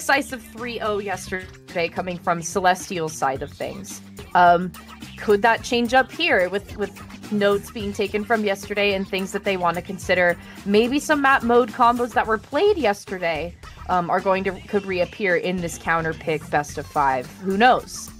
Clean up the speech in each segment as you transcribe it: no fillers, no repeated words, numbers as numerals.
decisive 3-0 yesterday coming from Celestial's side of things. Could that change up here with notes being taken from yesterday and things that they want to consider? Maybe some map mode combos that were played yesterday could reappear in this counter pick best of 5. Who knows?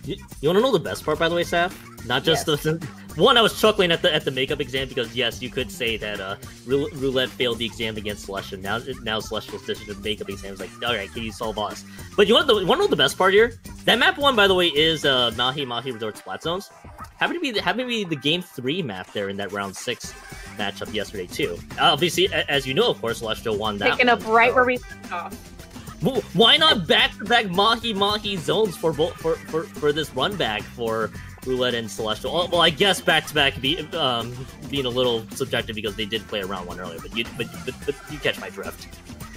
You want to know the best part, by the way, Saf? Not just the one. I was chuckling at the makeup exam because yes, you could say that Roulette failed the exam against Celestial. Now Celestial's decision to makeup exam is like, all right, can you solve us? But you want to know the best part here? That map 1, by the way, is Mahi Resort Splat Zones. Happened to be the game 3 map there in that round 6 matchup yesterday too. Obviously, as you know, of course, Celestial won that. Picking up right where we left off. Why not back-to-back Mahi zones for this run back for Roulette and Celestial? Well, I guess back-to-back being a little subjective because they did play a round 1 earlier, but you catch my drift.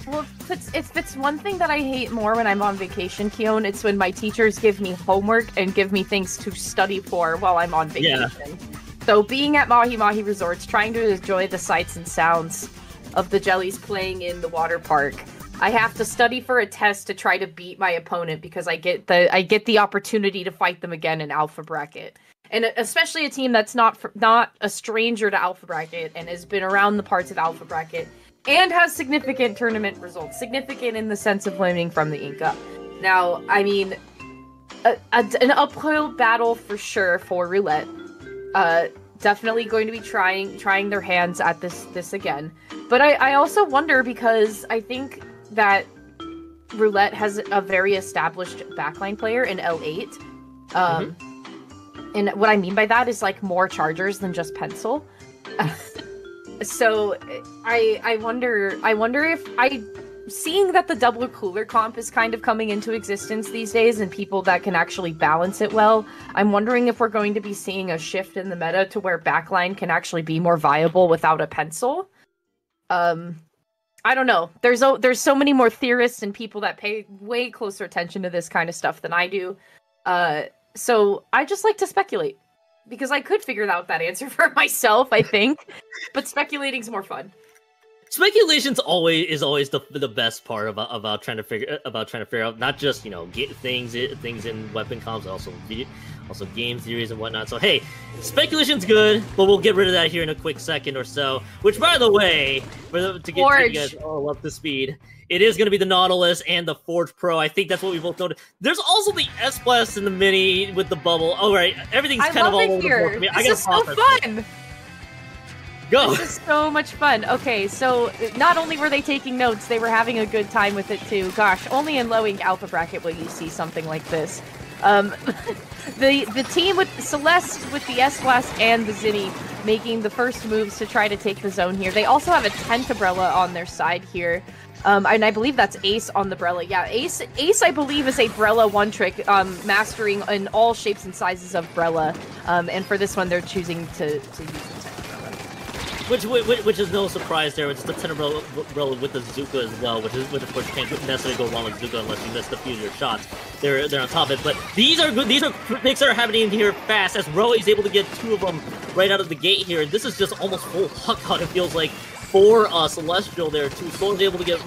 Well, if it's one thing that I hate more when I'm on vacation, Keon, it's when my teachers give me homework and give me things to study for while I'm on vacation. Yeah. So being at Mahi Resorts, trying to enjoy the sights and sounds of the jellies playing in the water park, I have to study for a test to try to beat my opponent because I get the opportunity to fight them again in Alpha Bracket. And especially a team that's not a stranger to Alpha Bracket and has been around the parts of Alpha Bracket and has significant tournament results. Significant in the sense of winning from the Ink Up. Now, I mean, an uphill battle for sure for Roulette. Definitely going to be trying their hands at this again. But I also wonder because I think that Roulette has a very established backline player in L8. And what I mean by that is like more chargers than just Pencil. So I wonder if seeing that the double cooler comp is kind of coming into existence these days and people that can actually balance it well, I'm wondering if we're going to be seeing a shift in the meta to where backline can actually be more viable without a Pencil. I don't know. There's so many more theorists and people that pay way closer attention to this kind of stuff than I do. So I just like to speculate. Because I could figure out that answer for myself, I think. But speculating's more fun. Speculation's always the best part about trying to figure out not just get things in weapon comps, also game theories and whatnot. So hey, speculation's good, but we'll get rid of that here in a quick second or so. Which, by the way, to get you guys all up to speed, it is going to be the Nautilus and the Forge Pro. I think that's what we both noted. There's also the S Blast in the mini with the bubble. All right, everything's kind of all over the board for me. This is so fun. Go. This is so much fun. Okay, so not only were they taking notes, they were having a good time with it too. Gosh, only in low ink Alpha Bracket will you see something like this. The team with Celeste with the S Blast and the Zinni making the first moves to try to take the zone here. They also have a Tent Umbrella on their side here. And I believe that's Ace on the Brella. Yeah, Ace I believe is a Brella one-trick, mastering in all shapes and sizes of Brella. And for this one, they're choosing to use the Tent Umbrella. Which is no surprise there. It's the Tent Umbrella with the Zuka as well, which of course can't necessarily go wrong with Zuka unless you miss the few of your shots. They're on top of it. But these are good. These are picks that are happening here fast as Roe is able to get 2 of them right out of the gate here. This is just almost full huck out, it feels like, for Celestial there too. Soul's able to get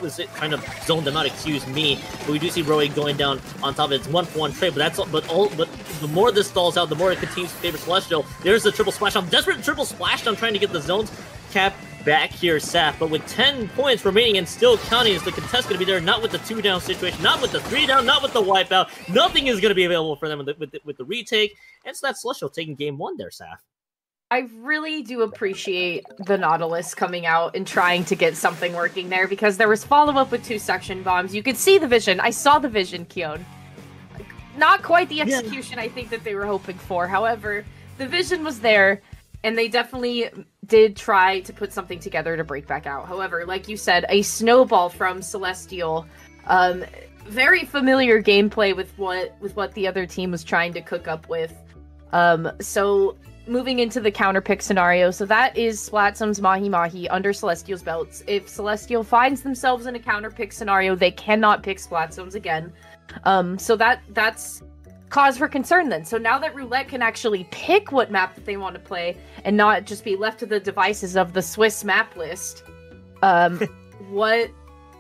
was it kind of zoned them out, excuse me. But we do see Roe going down on top of it. It's 1-for-1 trade, but the more this stalls out, the more it continues to favor Celestial. There's the triple splashdown, desperate triple splashdown, trying to get the zones cap back here, Saf. But with 10 points remaining and still counting, is the contest going to be there? Not with the 2-down situation, not with the 3-down, not with the wipeout. Nothing is going to be available for them with the retake. And so that's Celestial taking game 1 there, Saf. I really do appreciate the Nautilus coming out and trying to get something working there, because there was follow-up with 2 suction bombs. You could see the vision. I saw the vision, Keon. Not quite the execution I think that they were hoping for. However, the vision was there, and they definitely did try to put something together to break back out. However, like you said, a snowball from Celestial. Very familiar gameplay with what the other team was trying to cook up with. So moving into the counter pick scenario, so that is Splatsum's Mahi under Celestial's belts. If Celestial finds themselves in a counter pick scenario, they cannot pick Splatsum's again. So that's cause for concern then. So now that Roulette can actually pick what map that they want to play and not just be left to the devices of the Swiss map list, what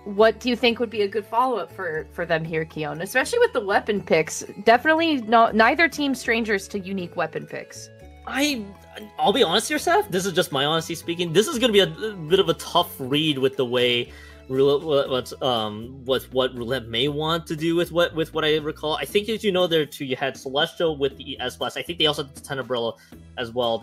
what do you think would be a good follow-up for them here, Keon? Especially with the weapon picks. Definitely neither team strangers to unique weapon picks. I'll be honest here, Seth. This is just my honesty speaking. This is going to be a bit of a tough read with the way Roulette, what Roulette may want to do with what I recall. I think, as you know, there too, you had Celestial with the S-Blast. I think they also had the Tenebrella as well.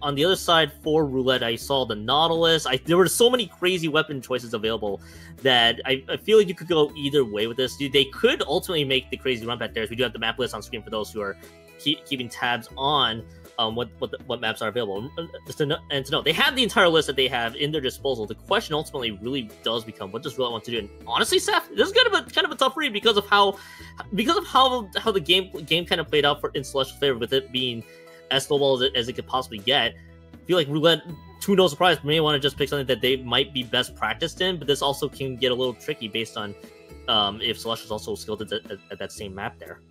On the other side for Roulette, I saw the Nautilus. There were so many crazy weapon choices available that I feel like you could go either way with this. They could ultimately make the crazy run back there. We do have the map list on screen for those who are keeping tabs on what maps are available. To know, they have the entire list that they have in their disposal. The question ultimately really does become, what does Roulette want to do? And honestly, Seth, this is kind of a tough read because of how the game kind of played out in Celestial's favor, with it being as snowball as it could possibly get. I feel like Roulette, to no surprise, may want to just pick something that they might be best practiced in, but this also can get a little tricky based on if Celestial's also skilled at that same map there.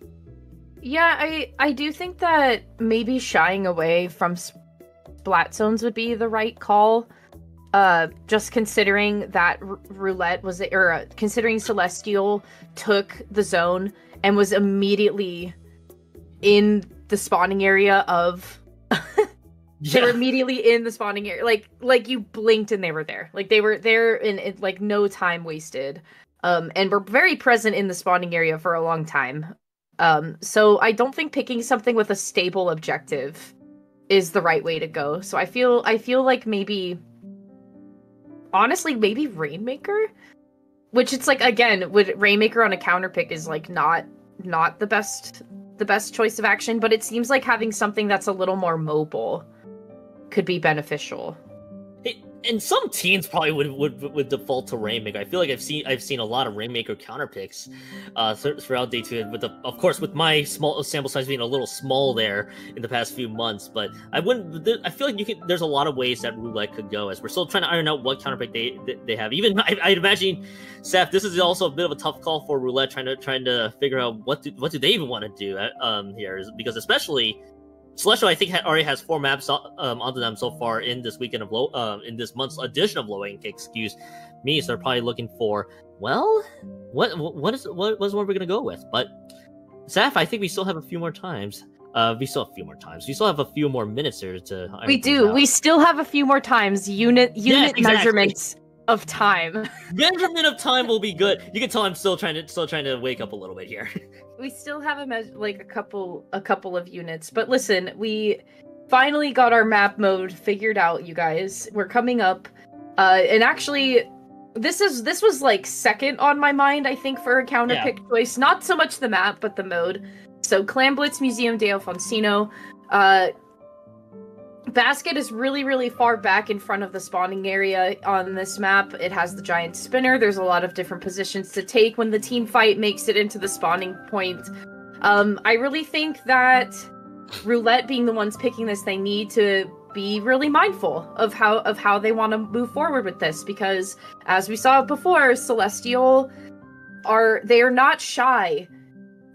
Yeah, I do think that maybe shying away from splat zones would be the right call. Just considering that Roulette considering Celestial took the zone and was immediately in the spawning area of. They were immediately in the spawning area, like you blinked and they were there. Like they were there in like no time wasted, and were very present in the spawning area for a long time. So I don't think picking something with a stable objective is the right way to go. So I feel like honestly, maybe Rainmaker, which it's like, again, with Rainmaker on a counter pick is like not the best choice of action, but it seems like having something that's a little more mobile could be beneficial. And some teams probably would default to Rainmaker. I feel like I've seen a lot of Rainmaker counter picks throughout day two. Of course, with my small sample size being a little small there in the past few months, but I feel like there's a lot of ways that Roulette could go, as we're still trying to iron out what counter pick they have. Even I'd imagine, Seth, this is also a bit of a tough call for Roulette, trying to figure out what do they even want to do here, because especially Celestial, I think, already has 4 maps onto them so far in this weekend of in this month's edition of Low Ink. Excuse me. So they're probably looking for, well, what's one we're gonna go with? But Zaf, I think we still have a few more times. We still have a few more minutes here to. We do. We still have a few more times. Unit exactly. Measurements of time. Measurement of time will be good. You can tell I'm still trying to wake up a little bit here. We still have a couple of units, but listen, we finally got our map mode figured out, you guys. We're coming up, and actually, this was like second on my mind, I think, for a counter pick choice. Not so much the map, but the mode. So Clan Blitz Museum de Alfonsino. Basket is really, really far back in front of the spawning area on this map. It has the giant spinner. There's a lot of different positions to take when the team fight makes it into the spawning point. I really think that Roulette, being the ones picking this, they need to be really mindful of how they want to move forward with this, because as we saw before, Celestial are not shy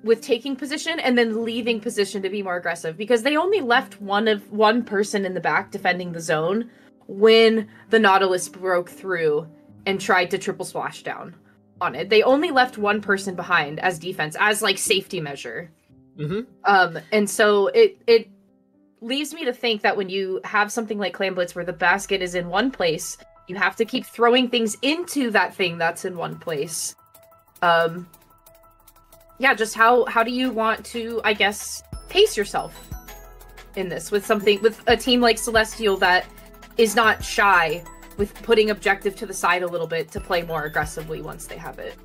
with taking position and then leaving position to be more aggressive, because they only left one person in the back defending the zone when the Nautilus broke through and tried to triple splash down on it. They only left one person behind as defense, as like safety measure. Mm-hmm. And so it leaves me to think that when you have something like Clan Blitz where the basket is in one place, you have to keep throwing things into that thing that's in one place. Yeah, just how do you want to, I guess, pace yourself in this with a team like Celestial that is not shy with putting objective to the side a little bit to play more aggressively once they have it.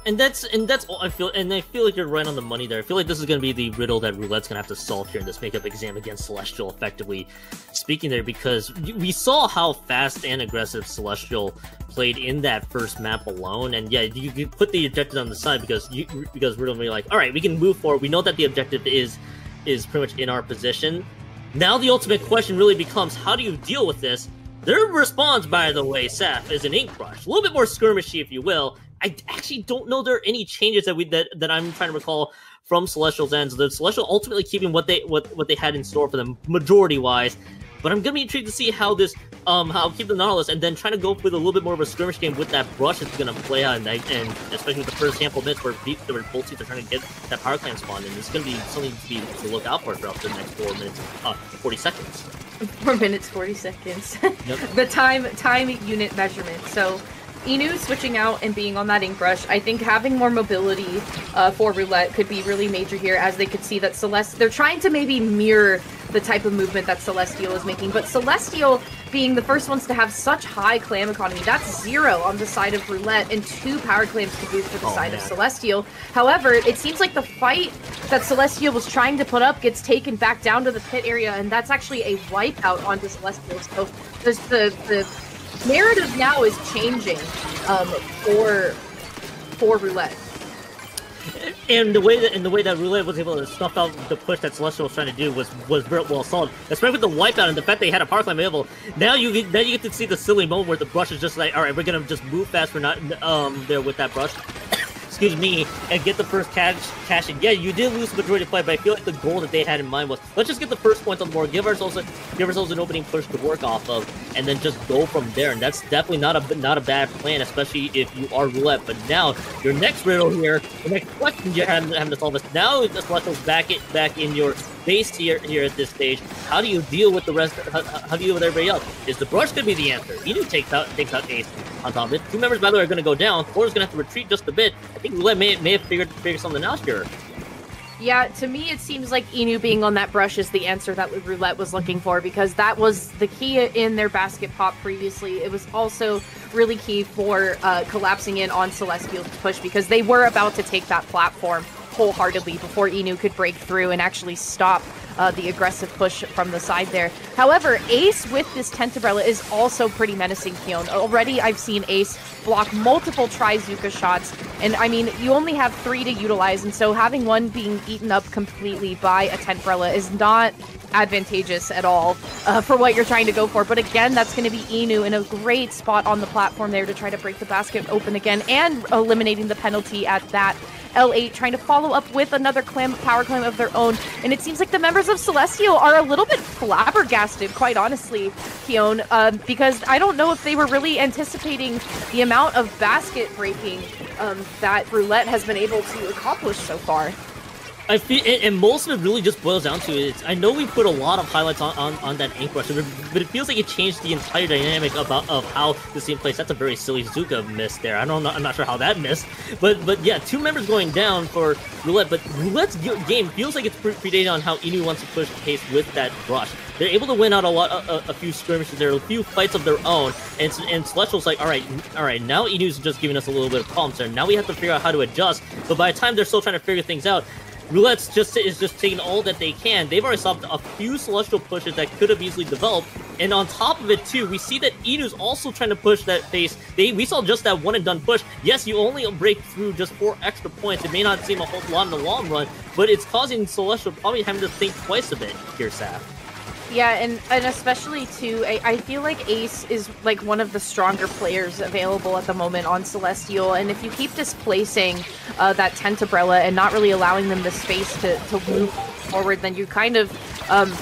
And that's all I feel, and I feel like you're right on the money there. I feel like this is going to be the riddle that Roulette's going to have to solve here in this makeup exam against Celestial, effectively speaking there, because we saw how fast and aggressive Celestial played in that first map alone, and yeah, you put the objective on the side because we're going to be like, all right, we can move forward. We know that the objective is pretty much in our position. Now the ultimate question really becomes, how do you deal with this? Their response, by the way, Saf, is an Ink Rush. A little bit more skirmishy, if you will. I actually don't know there are any changes that I'm trying to recall from Celestial's end. So the Celestial ultimately keeping what they had in store for them, majority-wise. But I'm gonna be intrigued to see how this, how keep the Nautilus, and then trying to go with a little bit more of a skirmish game with that brush is gonna play out, and especially with the first handful of minutes where both teams are trying to get that power clan spawn, and it's gonna be something to look out for throughout the next 4 minutes, 40 seconds. 4 minutes, 40 seconds. Yep. The time unit measurement. So Inu switching out and being on that ink brush, I think having more mobility for Roulette could be really major here, as they could see that they're trying to maybe mirror the type of movement that Celestial is making, but Celestial being the first ones to have such high clam economy, that's 0 on the side of Roulette and 2 power clams to boost for the side of Celestial. However, it seems like the fight that Celestial was trying to put up gets taken back down to the pit area, and that's actually a wipeout onto Celestial. So there's the narrative now is changing for Roulette. And the way that Roulette was able to snuff out the push that Celestial was trying to do was very well solid. Especially with the wipeout and the fact they had a power climb available. Now you get to see the silly moment where the brush is just like, all right, we're gonna just move fast. We're not there with that brush. Excuse me, and get the first cash in. Yeah, you did lose the majority of play, but I feel like the goal that they had in mind was, let's just get the first points on the board, give ourselves an opening push to work off of, and then just go from there. And that's definitely not a bad plan, especially if you are Roulette. But now your next riddle here, the next question you're having to solve is, now the Celestial's back in your base here at this stage. How do you deal with the rest? How do you deal with everybody else? Is the brush gonna be the answer? Inu takes out Ace on top of it. 2 members, by the way, are gonna go down. 4 is gonna have to retreat just a bit. I think Roulette may have figured something out here. Yeah, to me it seems like Inu being on that brush is the answer that Roulette was looking for, because that was the key in their basket pop previously. It was also really key for collapsing in on Celestial's push, because they were about to take that platform wholeheartedly before Inu could break through and actually stop the aggressive push from the side there. However, Ace with this Tentebrella is also pretty menacing, Keon. Already I've seen Ace block multiple Trizuka shots, and I mean, you only have 3 to utilize, and so having one being eaten up completely by a Tentebrella is not advantageous at all for what you're trying to go for. But again, that's going to be Inu in a great spot on the platform there to try to break the basket open again, and eliminating the penalty at that. L8 trying to follow up with another power climb of their own, and it seems like the members of Celestial are a little bit flabbergasted, quite honestly, Keon, because I don't know if they were really anticipating the amount of basket breaking that Roulette has been able to accomplish so far. I feel, and most of it really just boils down to it. I know we put a lot of highlights on that ink brush, but it feels like it changed the entire dynamic of how this team plays. That's a very silly Zuka miss there. I'm not sure how that missed, but yeah, 2 members going down for Roulette. But Roulette's game feels like it's predated on how Inu wants to push the pace with that brush. They're able to win out a few skirmishes there, a few fights of their own, and Celestial's like, all right, now Inu's just giving us a little bit of problems there. Now we have to figure out how to adjust. But by the time they're still trying to figure things out, Roulette's is just taking all that they can. They've already stopped a few Celestial pushes that could have easily developed, and on top of it too, we see that Inu's also trying to push that pace. We saw just that one and done push. Yes, you only break through just 4 extra points. It may not seem a whole lot in the long run, but it's causing Celestial probably having to think twice a bit here, Saf. Yeah, and especially too, I feel like Ace is like one of the stronger players available at the moment on Celestial, and if you keep displacing that Tentebrella and not really allowing them the space to move forward, then you kind of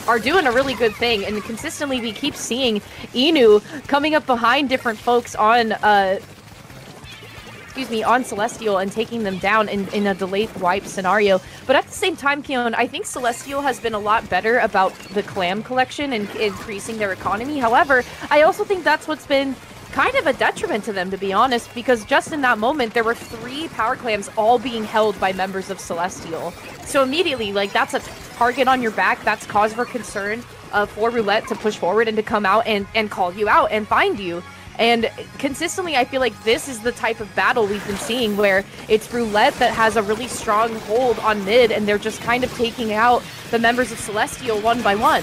are doing a really good thing. And consistently we keep seeing Inu coming up behind different folks on on Celestial and taking them down in a delayed wipe scenario. But at the same time, Keon, I think Celestial has been a lot better about the clam collection and increasing their economy. However, I also think that's what's been kind of a detriment to them, to be honest, because just in that moment, there were 3 power clams all being held by members of Celestial. So immediately, like, that's a target on your back. That's cause for concern for Roulette to push forward and to come out and call you out and find you. And consistently, I feel like this is the type of battle we've been seeing, where it's Roulette that has a really strong hold on mid, and they're just kind of taking out the members of Celestial one by one.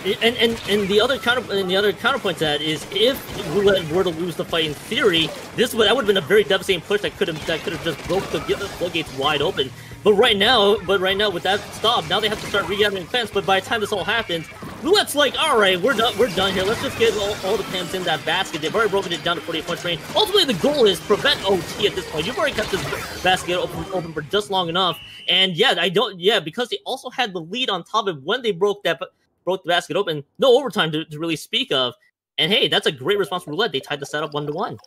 And the other counterpoint to that is, if Roulette were to lose the fight in theory, that would have been a very devastating push that could have just broke the floodgates wide open. But right now with that stop, now they have to start regathering fence. But by the time this all happens, Roulette's like, all right, we're done here. Let's just get all the clams in that basket. They've already broken it down to 48 points range. Ultimately, the goal is prevent OT at this point. You've already kept this basket open for just long enough. And yeah, because they also had the lead on top of when they broke that broke the basket open. No overtime to really speak of. And hey, that's a great response from Roulette. They tied the setup 1-1.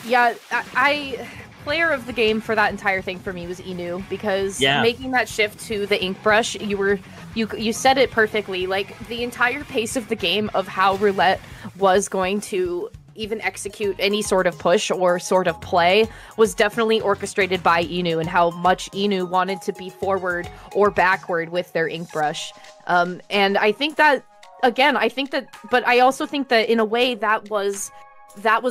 Yeah, player of the game for that entire thing for me was Inu, because making that shift to the ink brush, you said it perfectly. Like, the entire pace of the game of how Roulette was going to even execute any sort of push or sort of play was definitely orchestrated by Inu, and how much Inu wanted to be forward or backward with their ink brush. And I think that, again, but I also think that in a way that was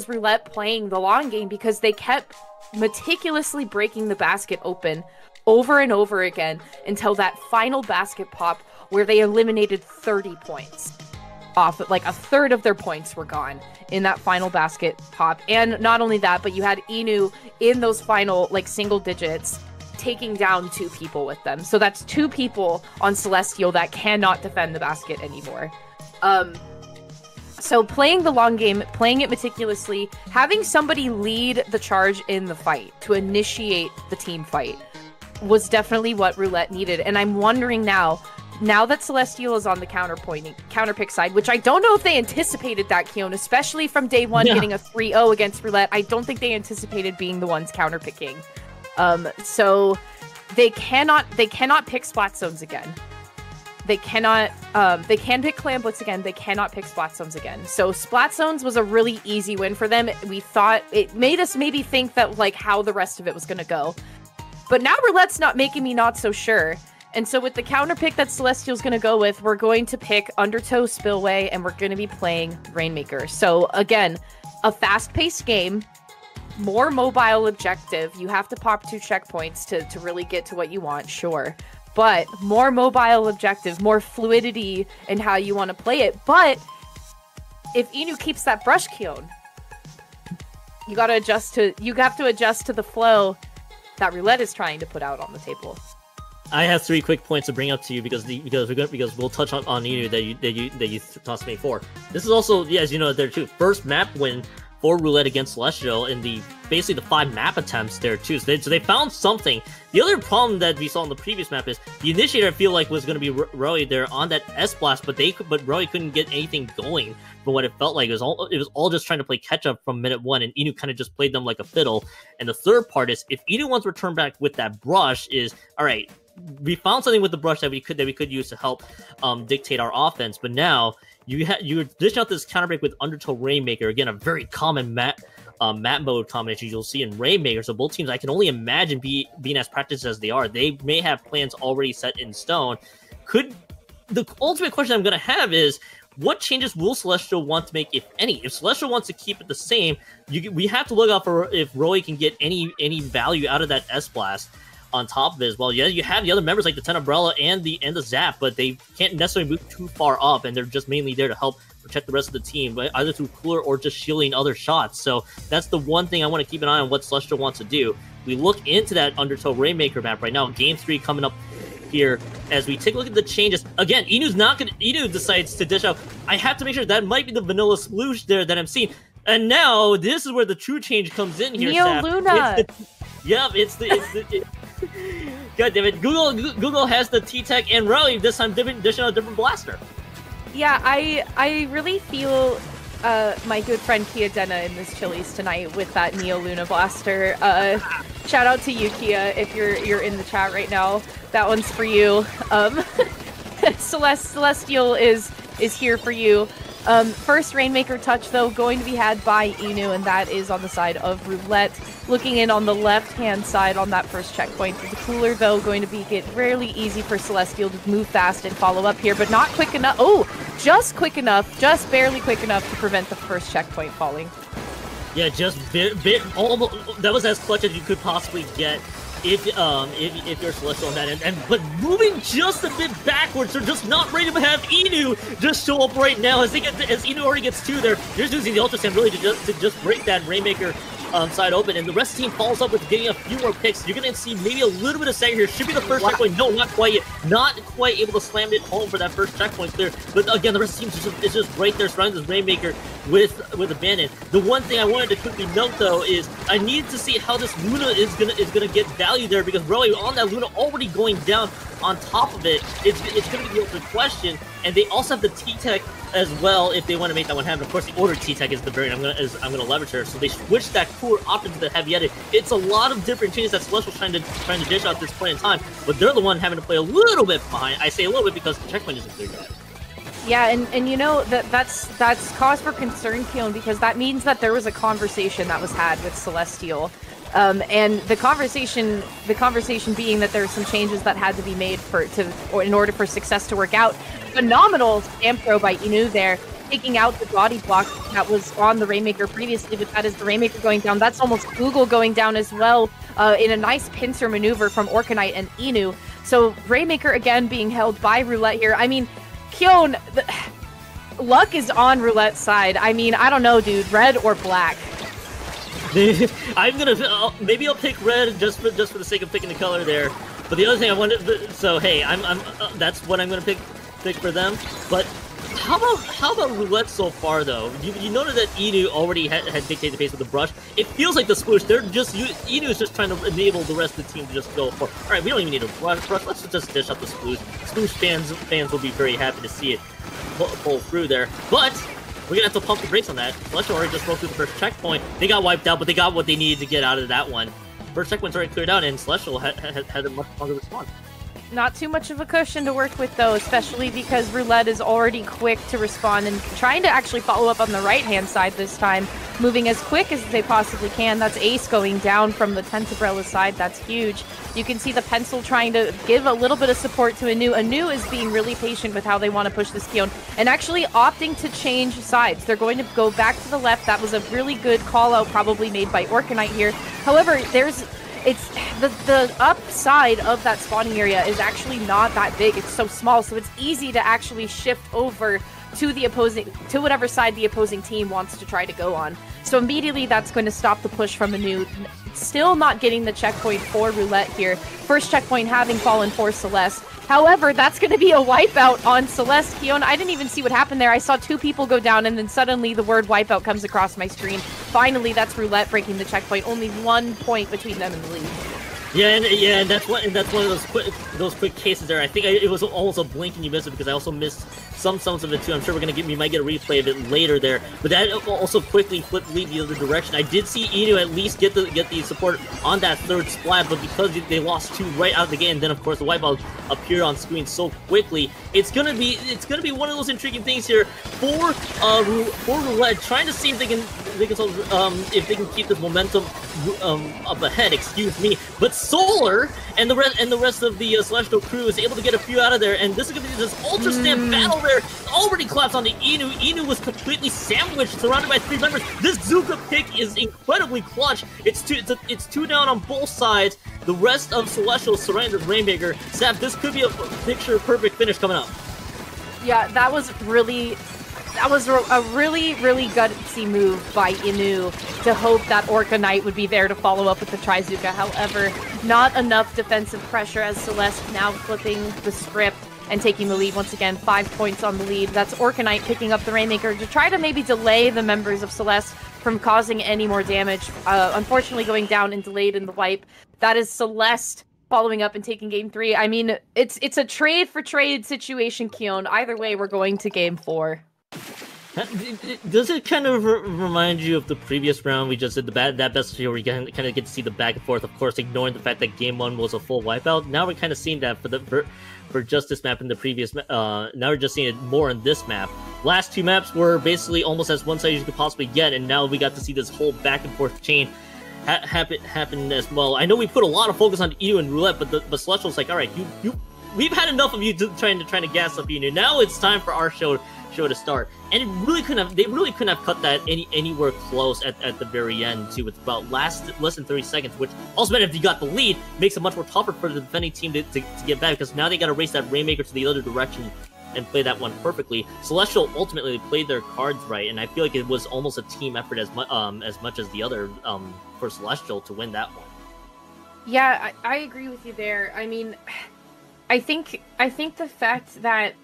Roulette playing the long game, because they kept meticulously breaking the basket open over and over again until that final basket pop where they eliminated 30 points off. Like, a third of their points were gone in that final basket pop. And not only that, but you had Inu in those final, like, single digits taking down 2 people with them. So that's 2 people on Celestial that cannot defend the basket anymore. So playing the long game, playing it meticulously, having somebody lead the charge in the fight to initiate the team fight was definitely what Roulette needed. And I'm wondering now that Celestial is on the counterpick side, which I don't know if they anticipated that, Keon, especially from day one getting a 3-0 against Roulette. I don't think they anticipated being the ones counterpicking. So they cannot pick splat zones again. They cannot, they can pick Clam Blitz again, they cannot pick Splat Zones again. So Splat Zones was a really easy win for them. We thought, it made us maybe think that, like, how the rest of it was gonna go. But now Roulette's making me not so sure. And so with the counter pick that Celestial's gonna go with, we're going to pick Undertow Spillway, and we're gonna be playing Rainmaker. So again, a fast-paced game, more mobile objective. You have to pop 2 checkpoints to really get to what you want, sure. But more mobile objective, more fluidity in how you want to play it. But if Inu keeps that brush, Keon, you have to adjust to the flow that Roulette is trying to put out on the table. I have 3 quick points to bring up to you because we'll touch on Inu that you tossed me for. This is also, as you know, their first map win for Roulette against Celestial in basically the 5 map attempts there too. So they found something. The other problem that we saw on the previous map is the initiator, I feel like, was going to be Roy there on that S-Blast, but Roy couldn't get anything going from what it felt like. It was all just trying to play catch up from minute 1, and Inu kind of just played them like a fiddle. And the third part is, if Inu wants to return back with that brush, is all right. We found something with the brush that we could use to help dictate our offense, but now you dish out this counterbreak with Undertow Rainmaker, again a very common map mode combination you'll see in Rainmaker. So both teams, I can only imagine, being as practiced as they are, they may have plans already set in stone. The ultimate question I'm going to have is, what changes will Celestial want to make, if any? If Celestial wants to keep it the same, we have to look out for if Roy can get any value out of that S-Blast on top of it as well. Yeah, you have the other members like the 10 Umbrella and the Zap, but they can't necessarily move too far up, and they're just mainly there to help protect the rest of the team, either through cooler or just shielding other shots. So that's the one thing I want to keep an eye on what Celestial wants to do. We look into that Undertow Rainmaker map right now. Game 3 coming up here as we take a look at the changes. Again, Inu decides to dish out. I have to make sure that might be the vanilla sploosh there that I'm seeing. And now this is where the true change comes in here. Neo Luna. God damn it! Google has the T-Tech and Rally this time, dishing out a different blaster. Yeah, I really feel my good friend Kia Dena in this Chili's tonight with that Neo Luna blaster. Shout out to you, Kia, if you're in the chat right now. That one's for you. Celestial is here for you. First Rainmaker touch, though, going to be had by Inu, and that is on the side of Roulette. Looking in on the left-hand side on that first checkpoint. The cooler, though, going to get rarely easy for Celestial to move fast and follow up here, but not quick enough. Oh, just quick enough, just barely quick enough to prevent the first checkpoint falling. Yeah, just almost, that was as clutch as you could possibly get if you're Celestial on that end. But moving just a bit backwards, they're just not ready to have Inu just show up right now as Inu already gets 2 there. They're just using the Ultra Sand really to just break that Rainmaker side open, and the rest of the team follows up with getting a few more picks. You're going to see maybe a little bit of stagger here. Should be the first checkpoint. No, not quite yet. Not quite able to slam it home for that first checkpoint there. But again, the rest of the team is just right there surrounding this Rainmaker. with Abandon. The one thing I wanted to quickly note though is I need to see how this Luna is gonna get value there, because really on that Luna already going down on top of it, it's gonna be the open question. And they also have the T-Tech as well if they want to make that one happen. Of course, the order T-Tech is the variant I'm gonna leverage her. So they switched that cooler option to the heavy edit. It's a lot of different changes that Celestial's trying to dish out at this point in time, but they're the one having to play a little bit behind. I say a little bit because the checkpoint isn't cleared yet. Yeah, and you know that's cause for concern, Keon, because that means that there was a conversation that was had with Celestial. And the conversation being that there are some changes that had to be made in order for success to work out. Phenomenal spam throw by Inu there, taking out the body block that was on the Rainmaker previously, but that is the Rainmaker going down. That's almost Google going down as well, in a nice pincer maneuver from Orkanite and Inu. So Rainmaker again being held by Roulette here. I mean, Keon, luck is on Roulette's side. I mean, I don't know, dude, red or black. I'm gonna maybe I'll pick red just for the sake of picking the color there. But the other thing I wanted, so hey, I'm that's what I'm gonna pick for them. But how about Roulette so far though? You noted that Inu already had dictated the pace with the brush. It feels like the sploosh. Inu is just trying to enable the rest of the team to just go for. All right, we don't even need a brush. Let's just dish out the sploosh. Sploosh fans will be very happy to see it pull through there. But we're gonna have to pump the brakes on that. Celestial already just rolled through the first checkpoint. They got wiped out, but they got what they needed to get out of that one. First checkpoint's already cleared out, and Celestial had a much longer response. Not too much of a cushion to work with, though, especially because Roulette is already quick to respond and trying to actually follow up on the right-hand side this time, moving as quick as they possibly can. That's Ace going down from the Tentabrella side. That's huge. You can see the Pencil trying to give a little bit of support to Anu. Anu is being really patient with how they want to push this Keon and actually opting to change sides. They're going to go back to the left. That was a really good call-out probably made by Orkanite here. However, it's the upside of that spawning area is actually not that big. It's so small, so it's easy to actually shift over to whatever side the opposing team wants to try to go on. So immediately that's going to stop the push from Anu. Still not getting the checkpoint for Roulette here. First checkpoint having fallen for Celeste. However, that's going to be a wipeout on Celeste. Keon, I didn't even see what happened there. I saw two people go down, and then suddenly the word wipeout comes across my screen. Finally, that's Roulette breaking the checkpoint. Only 1 point between them and the lead. Yeah, and that's one of those quick cases there. I think it was almost a blink and you missed it, because I also missed some of it too. I'm sure we might get a replay of it later there. But that also quickly flipped lead the other direction. I did see Inu at least get the support on that third splat, but because they lost two right out of the game, and then of course the wipeout appeared on screen so quickly, it's gonna be one of those intriguing things here for Roulette, trying to see if they can keep this momentum up ahead. Excuse me, but Solar and the rest of the Celestial crew is able to get a few out of there, and this is gonna be this ultra stamp battle there. Already collapsed onto Inu. Inu was completely sandwiched, surrounded by 3 members. This Zuka pick is incredibly clutch. It's two down on both sides. The rest of Celestial surrounded Rainmaker. Sap, this could be a picture-perfect finish coming up. Yeah, that was a really, really gutsy move by Inu to hope that Orkanite would be there to follow up with the Trizuka. However, not enough defensive pressure as Celeste now flipping the script and taking the lead once again. 5 points on the lead. That's Orkanite picking up the Rainmaker to try to maybe delay the members of Celeste from causing any more damage. Unfortunately going down and delayed in the wipe. That is Celeste following up and taking game 3. I mean, it's a trade for trade situation, Keon. Either way, we're going to game 4. Does it kind of remind you of the previous round we just did, that best of 3, where you kind of get to see the back and forth, of course, ignoring the fact that game 1 was a full wipeout? Now we're kind of seeing that for just this map in the previous now we're just seeing it more in this map. Last 2 maps were basically almost as one-sided as you could possibly get, and now we got to see this whole back and forth chain happen as well. I know we put a lot of focus on Inu and Roulette, but Celestial's like, all right, we've had enough of you trying to gas up Inu. Now it's time for our show to start. And they really couldn't have cut that anywhere close at the very end too, with about less than 30 seconds, which also meant if you got the lead, makes it much more tougher for the defending team to get back, because now they got to race that Rainmaker to the other direction and play that one perfectly. Celestial ultimately played their cards right, and I feel like it was almost a team effort as much as the other for Celestial to win that one. Yeah, I agree with you there. I mean, I think the fact that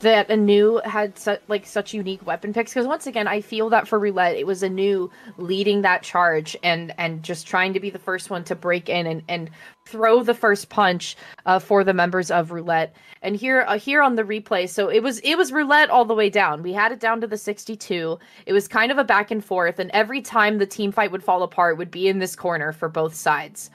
that Anu had such unique weapon picks, because once again I feel that for Roulette it was Anu leading that charge and just trying to be the first one to break in and throw the first punch for the members of Roulette. And here on the replay, so it was Roulette all the way down. We had it down to the 62. It was kind of a back and forth, and every time the team fight would fall apart would be in this corner for both sides.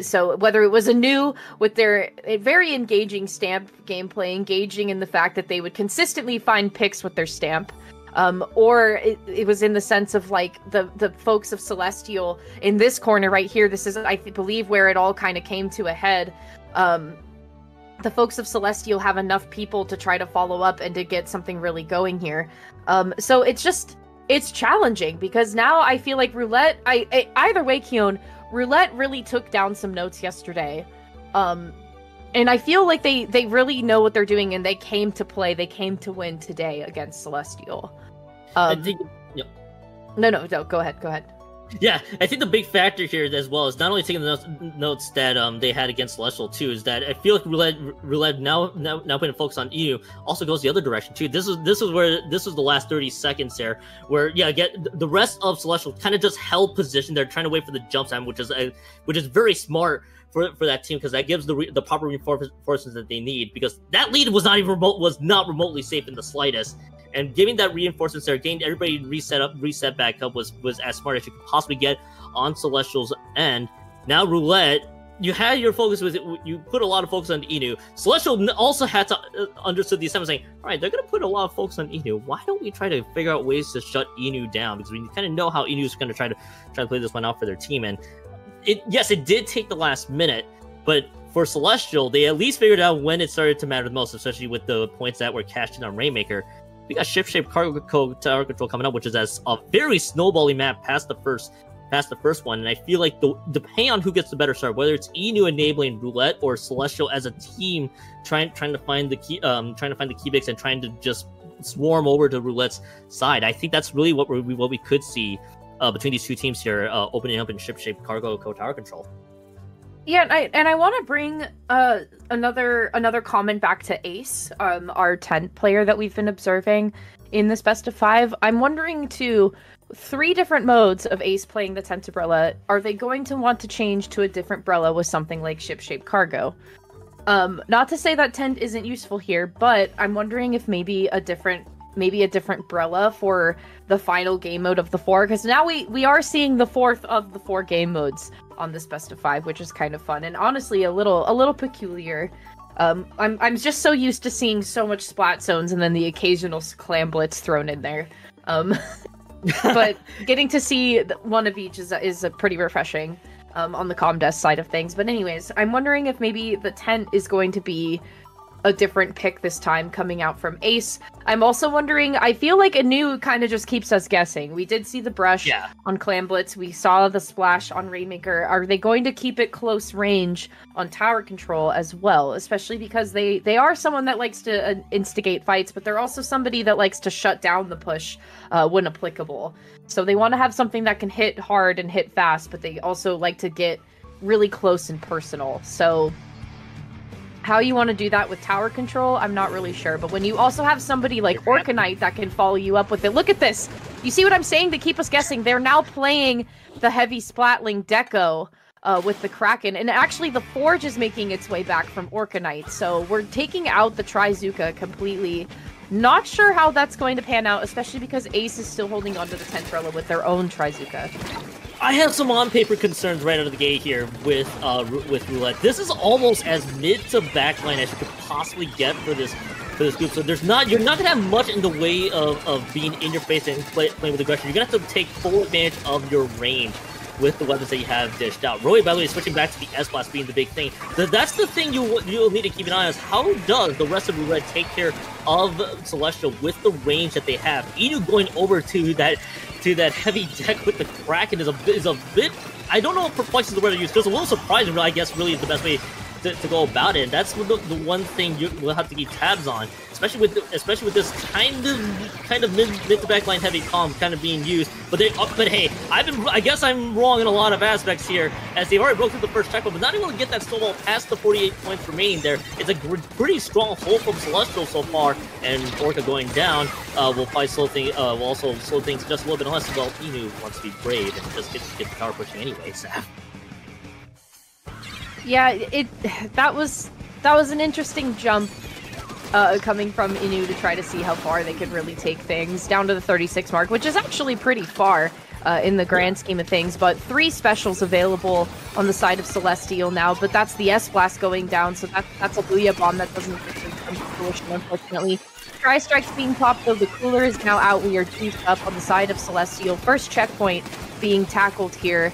So whether it was Anu with their very engaging stamp gameplay, engaging in the fact that they would consistently find picks with their stamp, or it was in the sense of like the folks of Celestial in this corner right here. This is, I believe, where it all kind of came to a head. The folks of Celestial have enough people to try to follow up and to get something really going here. So it's challenging, because now I feel like Roulette, either way, Keon, Roulette really took down some notes yesterday. And I feel like they really know what they're doing, and they came to play, they came to win today against Celestial. I think, yep. No, go ahead. Yeah, I think the big factor here as well is not only taking the notes that they had against Celestial too, is that I feel like Roulette now putting a focus on Inu also goes the other direction too. This is the last 30 seconds there, where the rest of Celestial kind of just held position. They're trying to wait for the jump time, which is very smart for that team, because that gives the proper reinforcements that they need, because that lead was not remotely safe in the slightest. And giving that reinforcements there, getting everybody reset back up was as smart as you could possibly get on Celestial's end. Now Roulette, you had your focus with it. You put a lot of focus on Inu. Celestial also had to understood the assembly, saying, all right, they're going to put a lot of focus on Inu. Why don't we try to figure out ways to shut Inu down? Because we kind of know how Inu is going to try to play this one out for their team. And it did take the last minute, but for Celestial, they at least figured out when it started to matter the most, especially with the points that were cashed in on Rainmaker. We got ship-shaped cargo tower control coming up, which is as a very snowbally map past the first one, and I feel like depending on who gets the better start, whether it's Inu enabling Roulette or Celestial as a team trying to find the key picks and trying to just swarm over to Roulette's side, I think that's really what we could see between these two teams here, opening up in ship-shaped cargo tower control. Yeah, and I want to bring another comment back to Ace, our 10th player that we've been observing in this best of 5. I'm wondering too, 3 different modes of Ace playing the 10th umbrella. Are they going to want to change to a different umbrella with something like ship-shaped cargo? Not to say that 10 isn't useful here, but I'm wondering if maybe a different umbrella for the final game mode of the 4, because now we are seeing the 4th of the 4 game modes on this best of 5, which is kind of fun and honestly a little peculiar. I'm just so used to seeing so much splat zones and then the occasional clam blitz thrown in there. But getting to see one of each is a pretty refreshing on the comm desk side of things. But anyways, I'm wondering if maybe the tent is going to be a different pick this time coming out from Ace. I'm also wondering, I feel like Anu kind of just keeps us guessing. We did see the brush on Clam Blitz. We saw the splash on Rainmaker. Are they going to keep it close range on tower control as well? Especially because they are someone that likes to instigate fights, but they're also somebody that likes to shut down the push when applicable. So they want to have something that can hit hard and hit fast, but they also like to get really close and personal. So how you want to do that with tower control, I'm not really sure. But when you also have somebody like Orcanite that can follow you up with it. Look at this. You see what I'm saying? To keep us guessing. They're now playing the heavy Splatling Deco with the Kraken. And actually the Forge is making its way back from Orcanite. So we're taking out the Trizuka completely. Not sure how that's going to pan out, especially because Ace is still holding onto the Tentrella with their own Trizuka. I have some on-paper concerns right out of the gate here with Roulette. This is almost as mid to backline as you could possibly get for this group. So you're not gonna have much in the way of being in your face and playing with aggression. You're gonna have to take full advantage of your range with the weapons that you have dished out. Roy, by the way, switching back to the S-Blast being the big thing. That's the thing you'll need to keep an eye on, is how does the rest of Roulette take care of Celestial with the range that they have. Inu going over to that heavy deck with the Kraken is a bit, I don't know if perplexing is the word to use, just a little surprising, I guess really is the best way to go about it. And that's the one thing you will have to keep tabs on, especially with this kind of mid to back line heavy comp kind of being used. But hey, I guess I'm wrong in a lot of aspects here, as they've already broke through the first checkpoint, but not able to get that snowball past the 48 points remaining there. It's a pretty strong hold from Celestial so far, and Orca going down will probably will also slow things just a little bit, unless Inu wants to be brave and just get the power pushing anyway. So. Yeah, that was an interesting jump coming from Inu to try to see how far they could really take things down to the 36 mark, which is actually pretty far in the grand scheme of things. But 3 specials available on the side of Celestial now, but that's the S-Blast going down, so that's a Booyah Bomb that doesn't come to fruition, unfortunately. Tri-Strike's being popped, though. The cooler is now out. We are juiced up on the side of Celestial. First checkpoint being tackled here.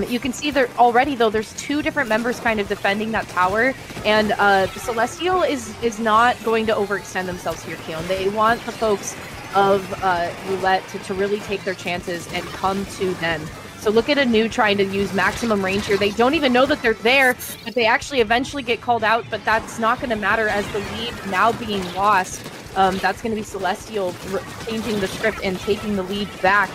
You can see there already, though, there's 2 different members kind of defending that tower, and Celestial is not going to overextend themselves here, Keon. They want the folks of Roulette to really take their chances and come to them. So look at Anu trying to use maximum range here. They don't even know that they're there, but they actually eventually get called out, but that's not going to matter as the lead now being lost. That's going to be Celestial changing the script and taking the lead back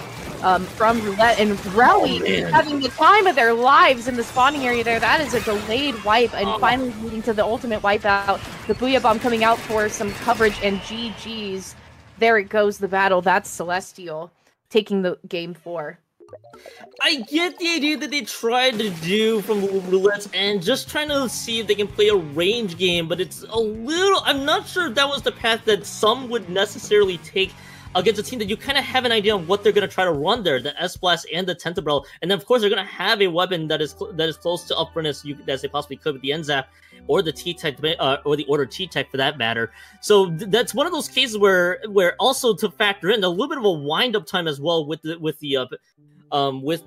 from Roulette, and Rowie having the time of their lives in the spawning area there. That is a delayed wipe, and finally leading to the ultimate wipeout. The Booyah Bomb coming out for some coverage, and GG's. There it goes, the battle. That's Celestial taking the game 4. I get the idea that they tried to do from Roulette's end, just trying to see if they can play a range game, but it's a little... I'm not sure if that was the path that some would necessarily take against a team that you kind of have an idea of what they're going to try to run there, the S-Blast and the Tentabell, and then of course they're going to have a weapon that is close to upfront as they possibly could with the N-Zap, or the T-Tech, or the Order T-Tech for that matter. So that's one of those cases where also to factor in a little bit of a wind-up time as well with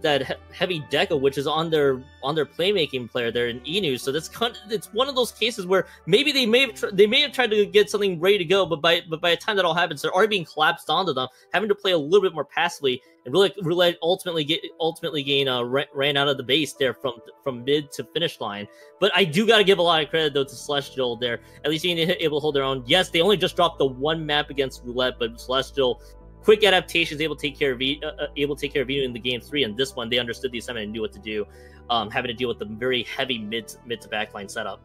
that heavy Deca, which is on their playmaking player there in Inu. So it's one of those cases where maybe they may have tried to get something ready to go, but by the time that all happens, they're already being collapsed onto them, having to play a little bit more passively. And Roulette ultimately ran out of the base there from mid to finish line. But I do got to give a lot of credit though to Celestial there, at least being able to hold their own. Yes, they only just dropped the 1 map against Roulette, but Celestial, quick adaptations, able to take care of Vito in the game 3, and this one they understood the assignment and knew what to do, having to deal with the very heavy mid to backline setup.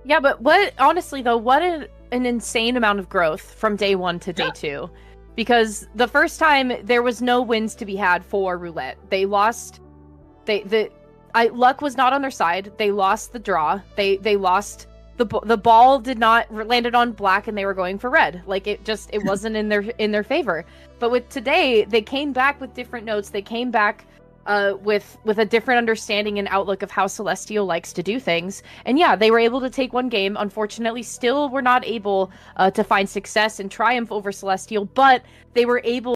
Yeah, but honestly though, what an insane amount of growth from day 1 to day 2, because the first time there was no wins to be had for Roulette. They lost. Luck was not on their side. They lost the draw. They lost. The ball did not landed on black, and they were going for red. Like it wasn't in their favor. But with today, they came back with different notes. They came back with a different understanding and outlook of how Celestial likes to do things. And yeah, they were able to take 1 game. Unfortunately, still were not able to find success and triumph over Celestial, but they were able